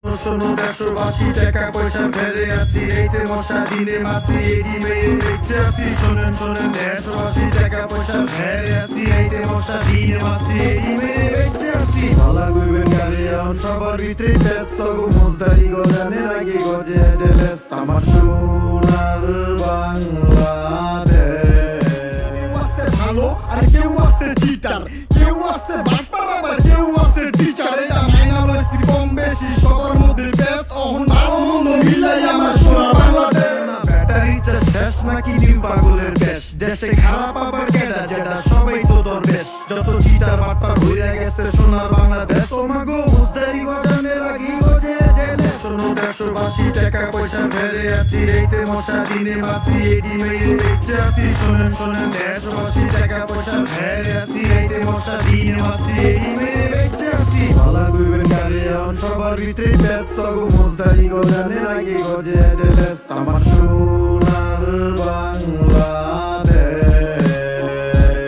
শোনো 180 টাকা পয়সা ফেলে আছি এইতে মশা দিনে মাছি এডি মেয়ে দেখতে আছি শোনেন 180 টাকা পয়সা ফেলে আছি এইতে মশা দিনে মাছি এডি মেয়ে দেখতে আছি ভালা কইবেন গারে এখন সবার ভিতরে ব্যস্ত গো মুজদারি গজানে লাগে গজে জেলেস আমার সোনার বাংলাদেশ কেউ আছে ভালো আর কেউ আছে চিটার কেউ আছে বাটপার আবার কেউ আছে টিচার এটা মাইনা লইছি কম বেশি সবার মধ্যে বেস্ট অহন ভালো মন্দ মিলাই আমার সোনার বাংলাদেশ ব্যাটারি শেষ নাকি নিউ পাগলের বেশ দেশে খারাপ আবার কেডা যেটা সবাই তো তোর বেশ যত চিটার বাটপার হইয়া গেছে সোনার বাংলাদেশ ও মাগো মুজদারি গজানে লাগি গজে জেলে শোনো 180 টাকা পয়সা ফেলে আছি এইতে মশা দিনে মাছি এডি মেয়ে দেখতে আছি শোনেন 180 টাকা পয়সা ফেলে আছি এইতে মশা দিনে মাছি এডি মেয়ে দেখতে আছি ভালা কইবেন গারে এখন সবার ভিতরে ব্যস্ত গো মুজদারি গজানে লাগি গজে জেলে আমার